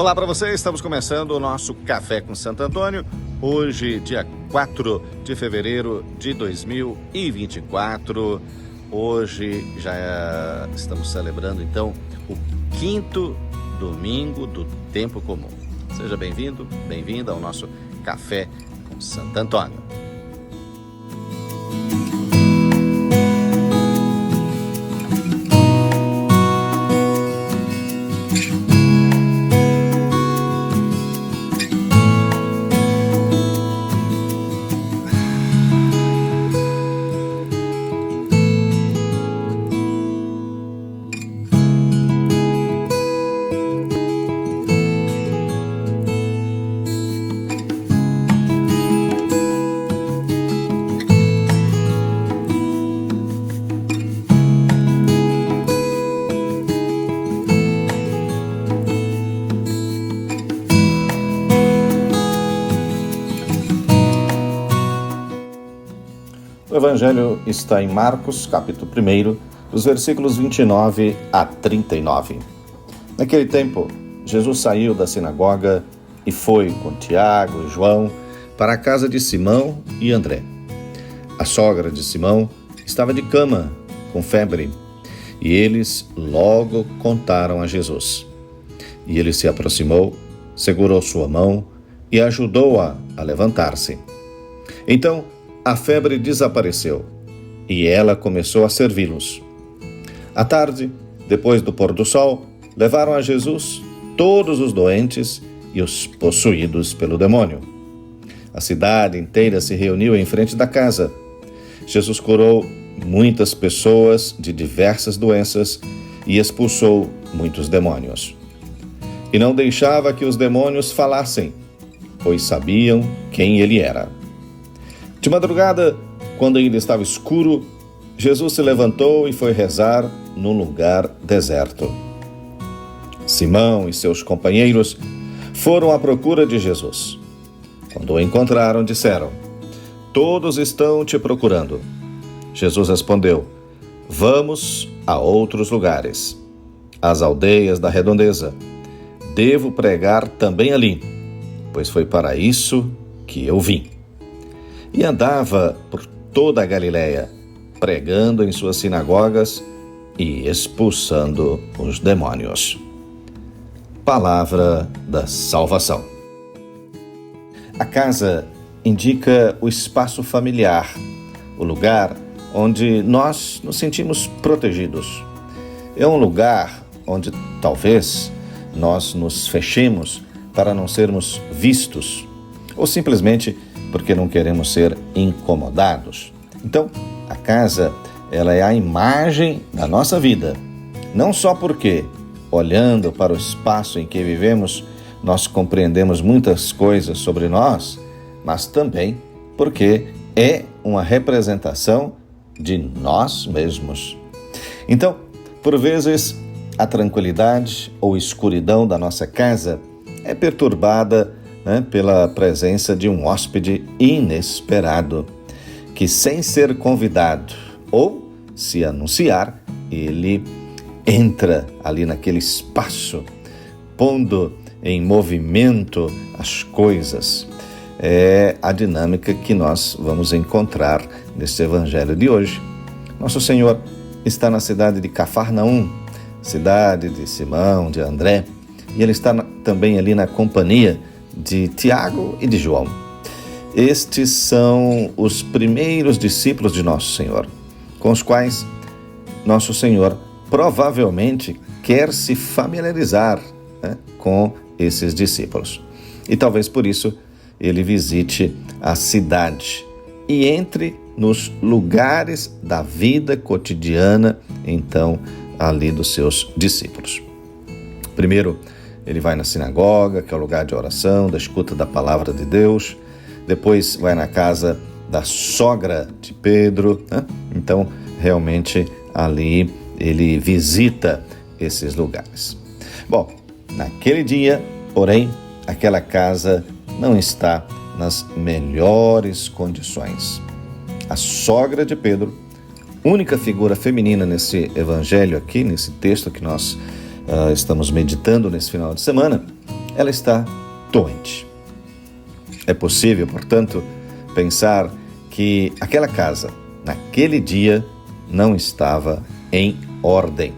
Olá para você, estamos começando o nosso Café com Santo Antônio, hoje dia 4 de fevereiro de 2024. Hoje já estamos celebrando então o 5º domingo do tempo comum. Seja bem-vindo, bem-vinda ao nosso Café com Santo Antônio. O Evangelho está em Marcos, capítulo 1, dos versículos 29 a 39. Naquele tempo, Jesus saiu da sinagoga e foi com Tiago e João para a casa de Simão e André. A sogra de Simão estava de cama, com febre, e eles logo contaram a Jesus. E ele se aproximou, segurou sua mão e ajudou-a a levantar-se. Então, a febre desapareceu e ela começou a servi-los. À tarde, depois do pôr do sol, levaram a Jesus todos os doentes e os possuídos pelo demônio. A cidade inteira se reuniu em frente da casa. Jesus curou muitas pessoas de diversas doenças e expulsou muitos demônios. E não deixava que os demônios falassem, pois sabiam quem ele era. De madrugada, quando ainda estava escuro, Jesus se levantou e foi rezar num lugar deserto. Simão e seus companheiros foram à procura de Jesus. Quando o encontraram, disseram: "Todos estão te procurando." Jesus respondeu: "Vamos a outros lugares, às aldeias da redondeza. Devo pregar também ali, pois foi para isso que eu vim." E andava por toda a Galiléia, pregando em suas sinagogas e expulsando os demônios. Palavra da salvação. A casa indica o espaço familiar, o lugar onde nós nos sentimos protegidos. É um lugar onde talvez nós nos fechemos para não sermos vistos, ou simplesmente porque não queremos ser incomodados. Então, a casa, ela é a imagem da nossa vida. Não só porque, olhando para o espaço em que vivemos, nós compreendemos muitas coisas sobre nós, mas também porque é uma representação de nós mesmos. Então, por vezes, a tranquilidade ou escuridão da nossa casa é perturbada pela presença de um hóspede inesperado, que sem ser convidado ou se anunciar, ele entra ali naquele espaço, pondo em movimento as coisas. É a dinâmica que nós vamos encontrar nesse evangelho de hoje. Nosso Senhor está na cidade de Cafarnaum, cidade de Simão, de André, e ele está também ali na companhia de Tiago e de João. Estes são os primeiros discípulos de Nosso Senhor, com os quais Nosso Senhor provavelmente quer se familiarizar com esses discípulos. E talvez por isso ele visite a cidade e entre nos lugares da vida cotidiana, então, ali dos seus discípulos. Primeiro, ele vai na sinagoga, que é o lugar de oração, da escuta da palavra de Deus. Depois vai na casa da sogra de Pedro. Então, realmente, ali ele visita esses lugares. Bom, naquele dia, porém, aquela casa não está nas melhores condições. A sogra de Pedro, única figura feminina nesse evangelho aqui, nesse texto que nós estamos meditando nesse final de semana, ela está doente. É possível, portanto, pensar que aquela casa, naquele dia, não estava em ordem.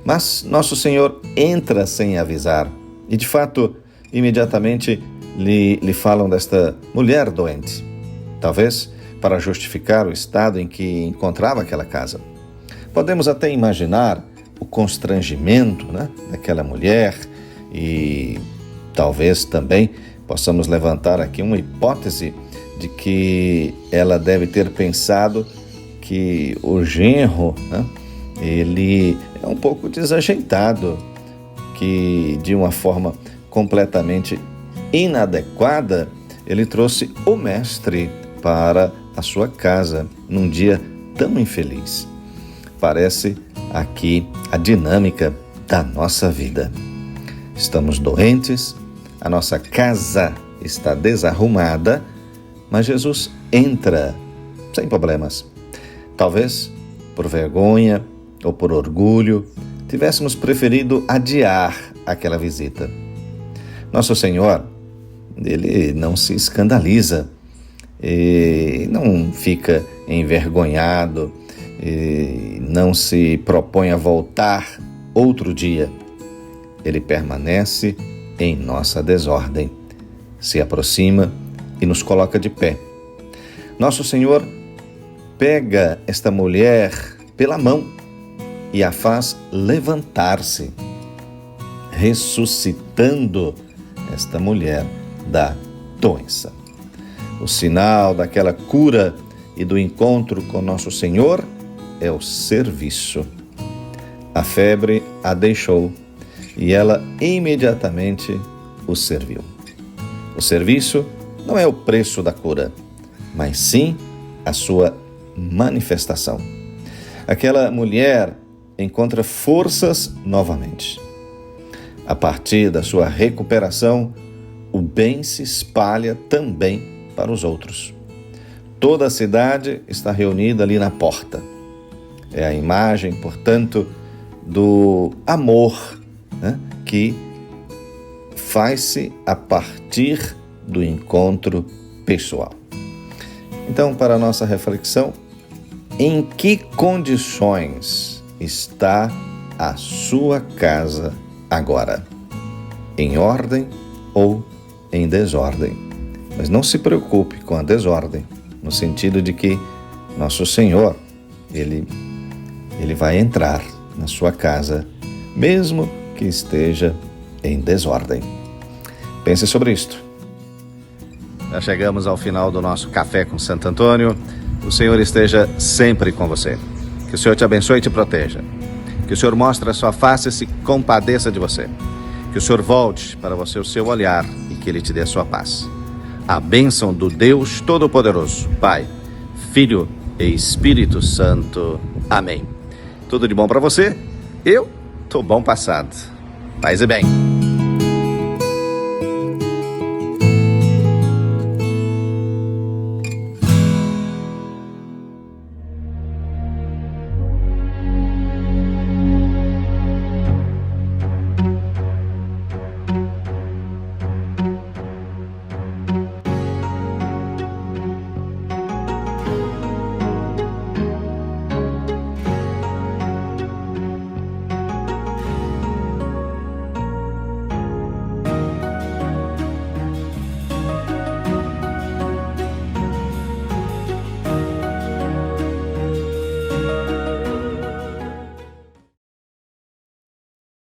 Mas nosso Senhor entra sem avisar e, de fato, imediatamente lhe falam desta mulher doente. Talvez para justificar o estado em que encontrava aquela casa. Podemos até imaginar o constrangimento, daquela mulher e talvez também possamos levantar aqui uma hipótese de que ela deve ter pensado que o genro, ele é um pouco desajeitado, que de uma forma completamente inadequada, ele trouxe o mestre para a sua casa num dia tão infeliz. Parece aqui a dinâmica da nossa vida. Estamos doentes, a nossa casa está desarrumada, mas Jesus entra sem problemas. Talvez por vergonha ou por orgulho tivéssemos preferido adiar aquela visita. Nosso Senhor, ele não se escandaliza e não fica envergonhado e não se propõe a voltar outro dia. Ele permanece em nossa desordem, se aproxima e nos coloca de pé. Nosso Senhor pega esta mulher pela mão e a faz levantar-se, ressuscitando esta mulher da doença. O sinal daquela cura e do encontro com nosso Senhor é o serviço. A febre a deixou e ela imediatamente o serviu. O serviço não é o preço da cura, mas sim a sua manifestação. Aquela mulher encontra forças novamente. A partir da sua recuperação, o bem se espalha também para os outros. Toda a cidade está reunida ali na porta. É a imagem, portanto, do amor, que faz-se a partir do encontro pessoal. Então, para a nossa reflexão, em que condições está a sua casa agora? Em ordem ou em desordem? Mas não se preocupe com a desordem, no sentido de que nosso Senhor, Ele vai entrar na sua casa, mesmo que esteja em desordem. Pense sobre isto. Já chegamos ao final do nosso Café com Santo Antônio. O Senhor esteja sempre com você. Que o Senhor te abençoe e te proteja. Que o Senhor mostre a sua face e se compadeça de você. Que o Senhor volte para você o seu olhar e que Ele te dê a sua paz. A bênção do Deus Todo-Poderoso, Pai, Filho e Espírito Santo. Amém. Tudo de bom para você? Eu tô bom passado. Paz e bem.